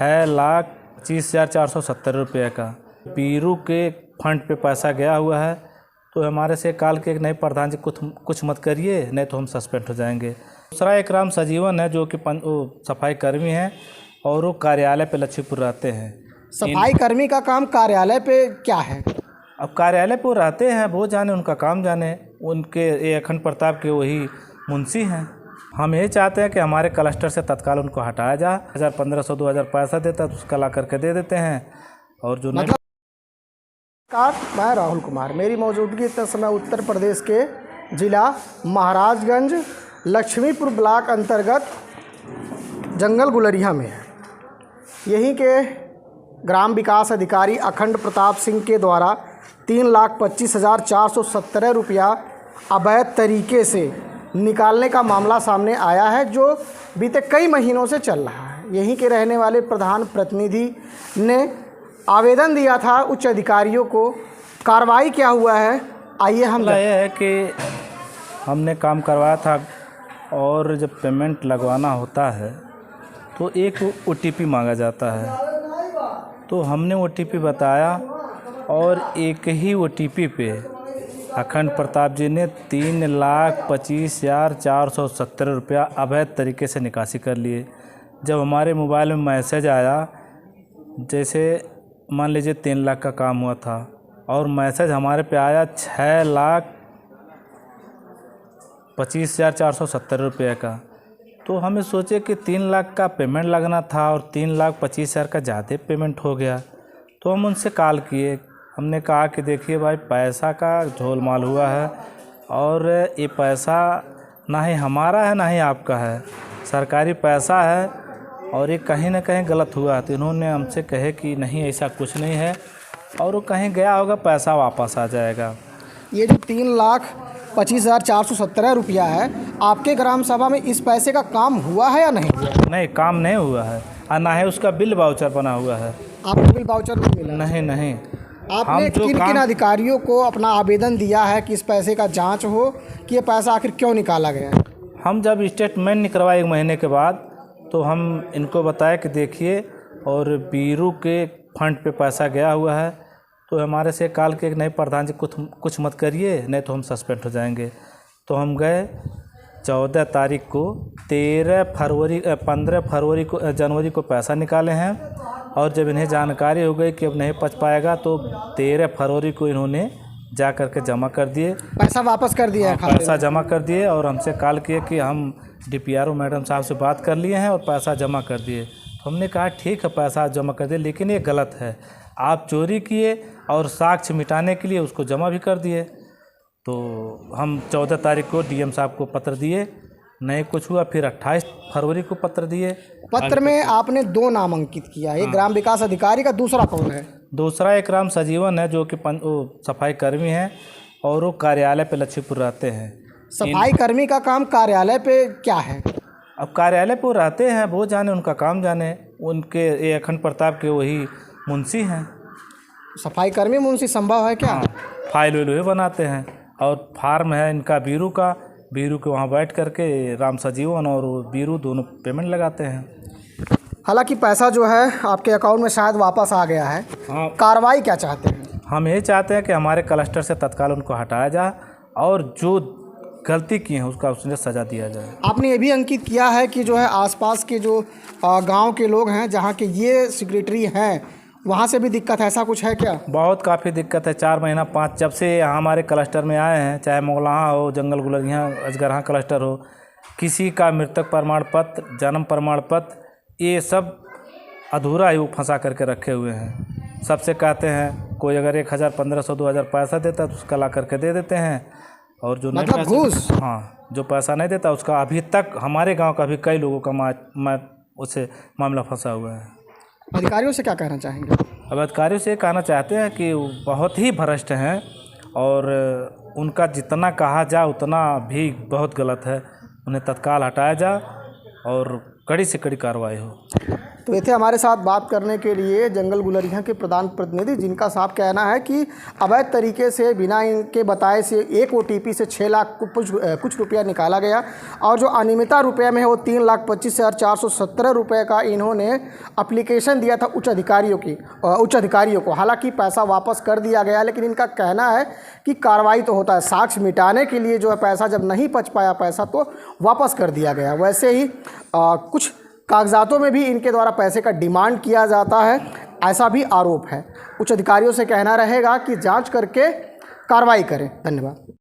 6,25,470 रुपये का बीरू के फंड पे पैसा गया हुआ है। तो हमारे से काल के नहीं प्रधान जी कुछ मत करिए, नहीं तो हम सस्पेंड हो जाएंगे। दूसरा एक राम सजीवन है जो कि सफाई कर्मी हैं और वो कार्यालय पे लक्ष्मीपुर रहते हैं। सफाई कर्मी का काम कार्यालय पे क्या है? अब कार्यालय पे रहते हैं, वो जाने, उनका काम जाने। उनके ये अखंड प्रताप के वही मुंशी हैं। हम यही चाहते हैं कि हमारे क्लस्टर से तत्काल उनको हटाया जाए। 1,500 2,000 पैसा देता है, उसका ला करके दे देते हैं। और जो मैं राहुल कुमार, मेरी मौजूदगी इस समय उत्तर प्रदेश के ज़िला महाराजगंज लक्ष्मीपुर ब्लॉक अंतर्गत जंगल गुलरिया में है। यहीं के ग्राम विकास अधिकारी अखंड प्रताप सिंह के द्वारा 3,25,417 रुपया अवैध तरीके से निकालने का मामला सामने आया है, जो बीते कई महीनों से चल रहा है। यहीं के रहने वाले प्रधान प्रतिनिधि ने आवेदन दिया था उच्च अधिकारियों को। कार्रवाई क्या हुआ है, आइए हम यह है कि हमने काम करवाया था और जब पेमेंट लगवाना होता है तो एक OTP मांगा जाता है। तो हमने OTP बताया और एक ही OTP पे अखंड प्रताप जी ने 3,25,470 रुपया अवैध तरीके से निकासी कर लिए। जब हमारे मोबाइल में मैसेज आया, जैसे मान लीजिए 3 लाख का काम हुआ था और मैसेज हमारे पे आया 6,25,470 रुपये का, तो हमें सोचे कि 3 लाख का पेमेंट लगना था और 3,25,000 का ज़्यादा पेमेंट हो गया। तो हम उनसे कॉल किए, हमने कहा कि देखिए भाई, पैसा का झोलमाल हुआ है और ये पैसा ना ही हमारा है ना ही आपका है, सरकारी पैसा है और ये कहीं ना कहीं गलत हुआ है। तो इन्होंने हमसे कहे कि नहीं, ऐसा कुछ नहीं है और वो कहीं गया होगा, पैसा वापस आ जाएगा। ये जो 3,25,417 रुपया है, आपके ग्राम सभा में इस पैसे का काम हुआ है या नहीं हुआ? नहीं, काम नहीं हुआ है और ना ही उसका बिल वाउचर बना हुआ है। आपको बिल वाउचर नहीं मिला? नहीं। आपने किन अधिकारियों को अपना आवेदन दिया है कि इस पैसे का जांच हो कि ये पैसा आखिर क्यों निकाला गया है? हम जब स्टेटमेंट निकलवाए 1 महीने के बाद, तो हम इनको बताया कि देखिए, और बीरू के फंड पे पैसा गया हुआ है। तो हमारे से काल के नहीं प्रधान जी कुछ मत करिए, नहीं तो हम सस्पेंड हो जाएंगे। तो हम गए 14 तारीख को, 15 जनवरी को पैसा निकाले हैं और जब इन्हें जानकारी हो गई कि अब नहीं पच पाएगा तो 13 फरवरी को इन्होंने जा कर के जमा कर दिए, पैसा वापस कर दिया है। पैसा जमा कर दिए और हमसे कॉल किए कि हम DPRO मैडम साहब से बात कर लिए हैं और पैसा जमा कर दिए। तो हमने कहा ठीक है, पैसा जमा कर दिए, लेकिन ये गलत है, आप चोरी किए और साक्ष्य मिटाने के लिए उसको जमा भी कर दिए। तो हम 14 तारीख को DM साहब को पत्र दिए, नहीं कुछ हुआ। फिर 28 फरवरी को पत्र दिए। पत्र में आपने 2 नाम अंकित किया, एक ग्राम विकास अधिकारी का, दूसरा कौन है? दूसरा एक राम सजीवन है जो कि सफाई कर्मी हैं और वो कार्यालय पे लक्ष्मीपुर रहते हैं। सफाई कर्मी का काम कार्यालय पे क्या है? अब कार्यालय पे रहते हैं, वो जाने, उनका काम जाने। उनके ये अखंड प्रताप के वही मुंशी हैं। सफाई कर्मी मुंशी संभव है क्या? हाँ, फाइल वाइल बनाते हैं और फार्म है इनका बीरू का, बीरू के वहाँ बैठ करके राम सजीवन और बीरू दोनों पेमेंट लगाते हैं। हालांकि पैसा जो है आपके अकाउंट में शायद वापस आ गया है। हाँ, कार्रवाई क्या चाहते हैं? हम यही चाहते हैं कि हमारे क्लस्टर से तत्काल उनको हटाया जाए और जो गलती की है उसका उसने सज़ा दिया जाए। आपने ये भी अंकित किया है कि जो है आसपास के जो गांव के लोग हैं, जहां के ये सेक्रेटरी हैं, वहां से भी दिक्कत है, ऐसा कुछ है क्या? बहुत काफ़ी दिक्कत है। 4 महीना 5 जब से यहाँ हमारे क्लस्टर में आए हैं, चाहे मोगलाहा हो, जंगल गुलरिया, अजगरहा क्लस्टर हो, किसी का मृतक प्रमाण पत्र, जन्म प्रमाण पत्र, ये सब अधूरा ही वो फंसा करके रखे हुए हैं। सबसे कहते हैं, कोई अगर 1,000 1,500 2,000 पैसा देता तो उसका ला करके दे देते हैं और जो नहीं पैसा, घूस? हाँ, जो पैसा नहीं देता उसका अभी तक हमारे गांव का भी कई लोगों का उससे मामला फंसा हुआ है। अधिकारियों से क्या कहना चाहेंगे? अब अधिकारियों से कहना चाहते हैं कि वो बहुत ही भ्रष्ट हैं और उनका जितना कहा जाए उतना भी बहुत गलत है। उन्हें तत्काल हटाया जाए और कड़ी से कड़ी कार्रवाई हो। तो ये थे हमारे साथ बात करने के लिए जंगल गुलरिया के प्रधान प्रतिनिधि, जिनका साफ कहना है कि अवैध तरीके से बिना इनके बताए से एक OTP से 6 लाख कुछ रुपया निकाला गया और जो अनियमितता रुपये में है वो 3,25,417 रुपये का इन्होंने एप्लीकेशन दिया था उच्च अधिकारियों को। हालांकि पैसा वापस कर दिया गया, लेकिन इनका कहना है कि कार्रवाई तो होता है, साक्ष्य मिटाने के लिए जो है पैसा जब नहीं बच पाया पैसा तो वापस कर दिया गया। वैसे ही कुछ कागजातों में भी इनके द्वारा पैसे का डिमांड किया जाता है, ऐसा भी आरोप है। उच्च अधिकारियों से कहना रहेगा कि जांच करके कार्रवाई करें। धन्यवाद।